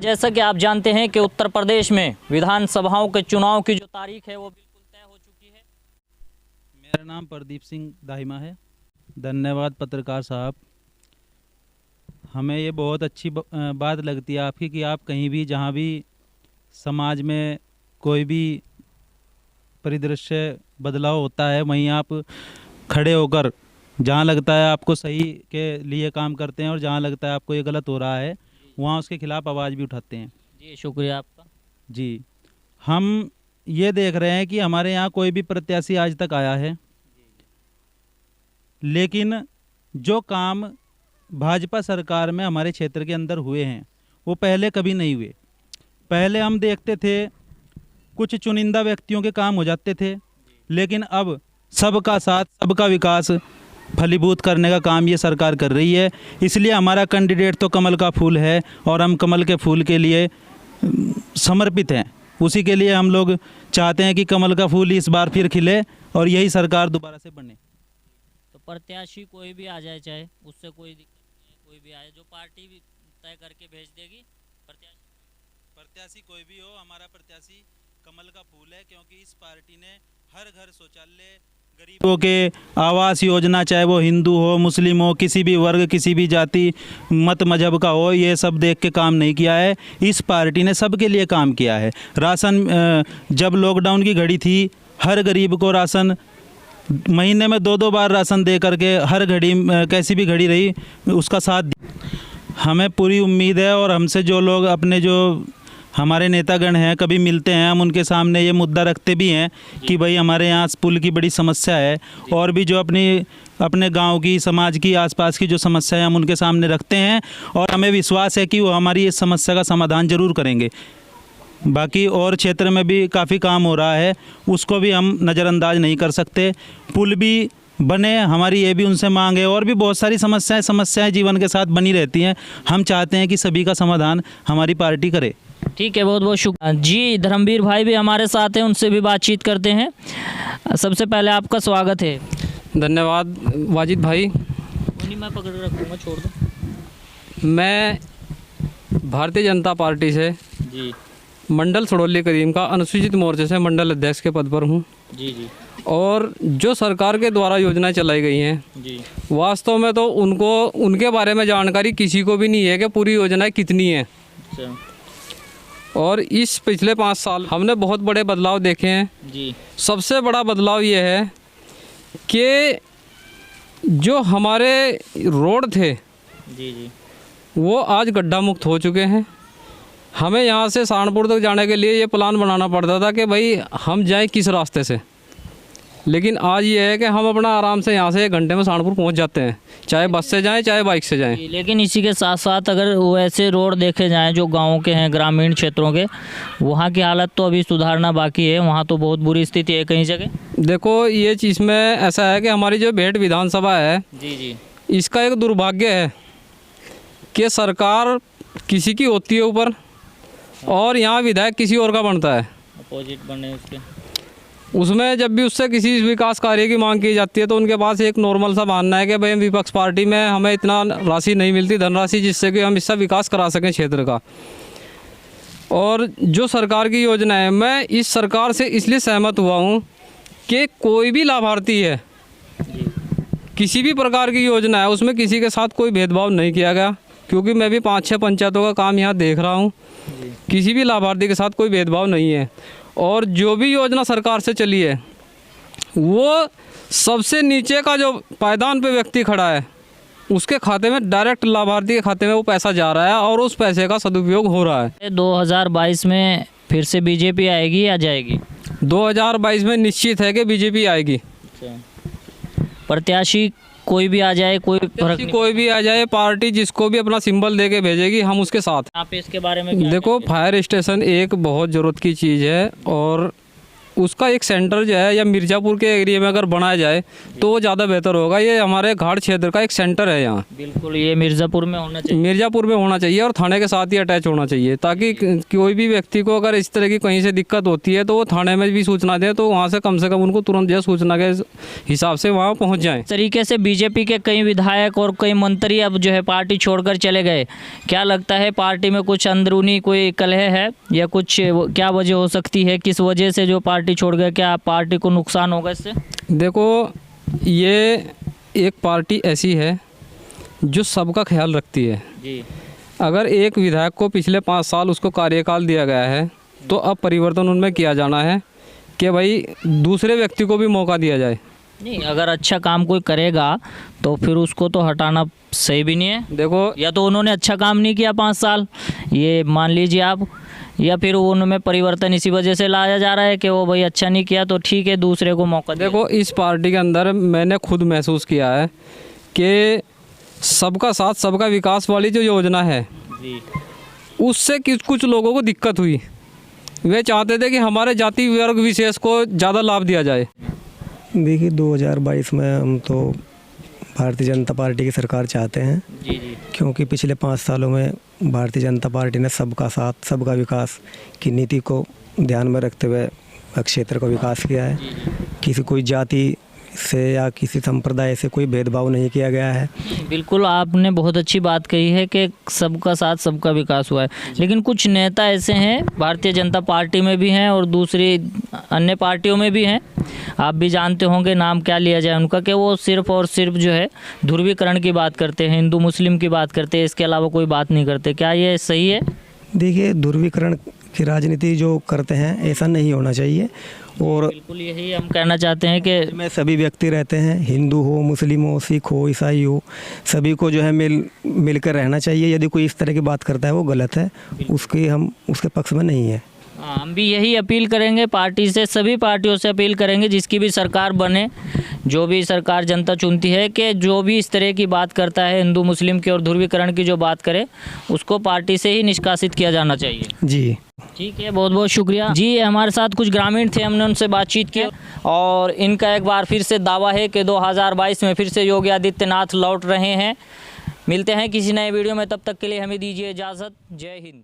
जैसा कि आप जानते हैं कि उत्तर प्रदेश में विधानसभाओं के चुनाव की जो तारीख है वो बिल्कुल तय हो चुकी है। मेरा नाम प्रदीप सिंह दाहिमा है। धन्यवाद पत्रकार साहब। हमें ये बहुत अच्छी बात लगती है आपकी कि आप कहीं भी जहाँ भी समाज में कोई भी परिदृश्य बदलाव होता है वहीं आप खड़े होकर जहाँ लगता है आपको सही के लिए काम करते हैं और जहाँ लगता है आपको ये गलत हो रहा है वहाँ उसके खिलाफ आवाज़ भी उठाते हैं। जी शुक्रिया आपका। जी, हम ये देख रहे हैं कि हमारे यहाँ कोई भी प्रत्याशी आज तक आया है, लेकिन जो काम भाजपा सरकार में हमारे क्षेत्र के अंदर हुए हैं वो पहले कभी नहीं हुए। पहले हम देखते थे कुछ चुनिंदा व्यक्तियों के काम हो जाते थे, लेकिन अब सबका साथ सबका विकास फलीभूत करने का काम ये सरकार कर रही है। इसलिए हमारा कैंडिडेट तो कमल का फूल है और हम कमल के फूल के लिए समर्पित हैं। उसी के लिए हम लोग चाहते हैं कि कमल का फूल इस बार फिर खिले और यही सरकार दोबारा से बने। तो प्रत्याशी कोई भी आ जाए, चाहे उससे कोई दिक्कत नहीं है, कोई भी आए, जो पार्टी भी तय करके भेज देगी। प्रत्याशी कोई भी हो, हमारा प्रत्याशी कमल का फूल है, क्योंकि इस पार्टी ने हर घर शौचालय, गरीबों के आवास योजना, चाहे वो हिंदू हो, मुस्लिम हो, किसी भी वर्ग, किसी भी जाति मत मजहब का हो, ये सब देख के काम नहीं किया है। इस पार्टी ने सबके लिए काम किया है। राशन, जब लॉकडाउन की घड़ी थी, हर गरीब को राशन महीने में 2-2 बार राशन दे करके हर घड़ी, कैसी भी घड़ी रही, उसका साथ। हमें पूरी उम्मीद है और हमसे जो लोग अपने जो हमारे नेतागण हैं कभी मिलते हैं, हम उनके सामने ये मुद्दा रखते भी हैं कि भाई हमारे यहाँ पुल की बड़ी समस्या है, और भी जो अपने गांव की, समाज की, आसपास की जो समस्या है हम उनके सामने रखते हैं और हमें विश्वास है कि वो हमारी इस समस्या का समाधान ज़रूर करेंगे। बाकी और क्षेत्र में भी काफ़ी काम हो रहा है, उसको भी हम नज़रअंदाज नहीं कर सकते। पुल भी बने, हमारी ये भी उनसे मांग है, और भी बहुत सारी समस्याएं जीवन के साथ बनी रहती हैं। हम चाहते हैं कि सभी का समाधान हमारी पार्टी करे। ठीक है, बहुत बहुत शुक्रिया जी। धर्मवीर भाई भी हमारे साथ हैं, उनसे भी बातचीत करते हैं। सबसे पहले आपका स्वागत है। धन्यवाद वाजिद भाई। मैं पकड़ रखूँगा, छोड़ दो। मैं भारतीय जनता पार्टी से जी मंडल सड़ोली करीम का अनुसूचित मोर्चे से मंडल अध्यक्ष के पद पर हूँ। जी जी। और जो सरकार के द्वारा योजनाएं चलाई गई हैं जी, वास्तव में तो उनके बारे में जानकारी किसी को भी नहीं है कि पूरी योजनाएं कितनी हैं। अच्छा। और इस पिछले 5 साल हमने बहुत बड़े बदलाव देखे हैं जी। सबसे बड़ा बदलाव ये है कि जो हमारे रोड थे जी जी, वो आज गड्ढा मुक्त हो चुके हैं। हमें यहाँ से सहारनपुर तक जाने के लिए ये प्लान बनाना पड़ता था कि भाई हम जाएं किस रास्ते से, लेकिन आज ये है कि हम अपना आराम से यहाँ से 1 घंटे में सहारनपुर पहुँच जाते हैं, चाहे बस से जाएं चाहे बाइक से जाएं। लेकिन इसी के साथ साथ अगर वो ऐसे रोड देखे जाएं जो गाँव के हैं, ग्रामीण क्षेत्रों के, वहाँ की हालत तो अभी सुधारना बाकी है। वहाँ तो बहुत बुरी स्थिति है कई जगह। देखो, ये चीज़ में ऐसा है कि हमारी जो भेट विधानसभा है जी जी, इसका एक दुर्भाग्य है कि सरकार किसी की होती है ऊपर और यहाँ विधायक किसी और का बनता है, अपोजिट बने उसके। उसमें जब भी उससे किसी विकास कार्य की मांग की जाती है तो उनके पास एक नॉर्मल सा बहाना है कि भाई विपक्ष पार्टी में हमें इतना राशि नहीं मिलती, धनराशि, जिससे कि हम इससे विकास करा सकें क्षेत्र का। और जो सरकार की योजना है, मैं इस सरकार से इसलिए सहमत हुआ हूँ कि कोई भी लाभार्थी है, किसी भी प्रकार की योजना है, उसमें किसी के साथ कोई भेदभाव नहीं किया गया, क्योंकि मैं भी 5-6 पंचायतों का काम यहाँ देख रहा हूँ। किसी भी लाभार्थी के साथ कोई भेदभाव नहीं है। और जो भी योजना सरकार से चली है वो सबसे नीचे का जो पायदान पे व्यक्ति खड़ा है उसके खाते में, डायरेक्ट लाभार्थी के खाते में वो पैसा जा रहा है और उस पैसे का सदुपयोग हो रहा है। 2022 में फिर से बीजेपी आएगी या जाएगी? 2022 में निश्चित है कि बीजेपी आएगी। प्रत्याशी कोई भी आ जाए, कोई फर्क नहीं, कोई भी आ जाए, पार्टी जिसको भी अपना सिंबल दे के भेजेगी, हम उसके साथ। आप इसके बारे में क्या देखो, फायर स्टेशन एक बहुत ज़रूरत की चीज़ है और उसका एक सेंटर जो है या मिर्ज़ापुर के एरिया में अगर बनाया जाए तो वो ज़्यादा बेहतर होगा। ये हमारे घाट क्षेत्र का एक सेंटर है यहाँ। बिल्कुल, ये मिर्ज़ापुर में होना चाहिए। मिर्ज़ापुर में होना चाहिए और थाने के साथ ही अटैच होना चाहिए, ताकि कोई भी व्यक्ति को अगर इस तरह की कहीं से दिक्कत होती है तो वो थाने में भी सूचना दें, तो वहाँ से कम उनको तुरंत जो सूचना के हिसाब से वहाँ पहुँच जाएँ। इस तरीके से बीजेपी के कई विधायक और कई मंत्री अब जो है पार्टी छोड़कर चले गए। क्या लगता है पार्टी में कुछ अंदरूनी कोई कलह है या कुछ क्या वजह हो सकती है, किस वजह से जो पार्टी छोड़ गए? क्या पार्टी को नुकसान होगा इससे? देखो, ये एक पार्टी ऐसी है जो सबका ख्याल रखती है जी। अगर एक विधायक को पिछले 5 साल उसको कार्यकाल दिया गया है तो अब परिवर्तन उनमें किया जाना है कि भाई दूसरे व्यक्ति को भी मौका दिया जाए। नहीं, अगर अच्छा काम कोई करेगा तो फिर उसको तो हटाना सही भी नहीं है। देखो, या तो उन्होंने अच्छा काम नहीं किया 5 साल, ये मान लीजिए आप, या फिर उनमें परिवर्तन इसी वजह से लाया जा रहा है कि वो भाई अच्छा नहीं किया तो ठीक है दूसरे को मौका दे। देखो, इस पार्टी के अंदर मैंने खुद महसूस किया है कि सबका साथ सबका विकास वाली जो योजना है जी, उससे कुछ लोगों को दिक्कत हुई। वे चाहते थे कि हमारे जाति वर्ग विशेष को ज़्यादा लाभ दिया जाए। देखिए, 2022 में हम तो भारतीय जनता पार्टी की सरकार चाहते हैं, जी जी, क्योंकि पिछले 5 सालों में भारतीय जनता पार्टी ने सबका साथ सबका विकास की नीति को ध्यान में रखते हुए क्षेत्र का विकास किया है। किसी कोई जाति से या किसी संप्रदाय से कोई भेदभाव नहीं किया गया है। बिल्कुल, आपने बहुत अच्छी बात कही है कि सबका साथ सबका विकास हुआ है। लेकिन कुछ नेता ऐसे हैं, भारतीय जनता पार्टी में भी हैं और दूसरी अन्य पार्टियों में भी हैं, आप भी जानते होंगे, नाम क्या लिया जाए उनका, कि वो सिर्फ और सिर्फ जो है ध्रुवीकरण की बात करते हैं, हिंदू मुस्लिम की बात करते हैं, इसके अलावा कोई बात नहीं करते। क्या ये सही है? देखिए, ध्रुवीकरण की राजनीति जो करते हैं ऐसा नहीं होना चाहिए। और बिल्कुल यही हम कहना चाहते हैं कि में सभी व्यक्ति रहते हैं, हिंदू हो, मुस्लिम हो, सिख हो, ईसाई हो, सभी को जो है मिलकर रहना चाहिए। यदि कोई इस तरह की बात करता है वो गलत है, हम उसके पक्ष में नहीं है। हम भी यही अपील करेंगे पार्टी से, सभी पार्टियों से अपील करेंगे जिसकी भी सरकार बने, जो भी सरकार जनता चुनती है, कि जो भी इस तरह की बात करता है हिंदू मुस्लिम की और ध्रुवीकरण की जो बात करे उसको पार्टी से ही निष्कासित किया जाना चाहिए। जी ठीक है, बहुत बहुत शुक्रिया जी। हमारे साथ कुछ ग्रामीण थे, हमने उनसे बातचीत की और इनका एक बार फिर से दावा है कि 2022 में फिर से योगी आदित्यनाथ लौट रहे हैं। मिलते हैं किसी नए वीडियो में, तब तक के लिए हमें दीजिए इजाज़त। जय हिंद।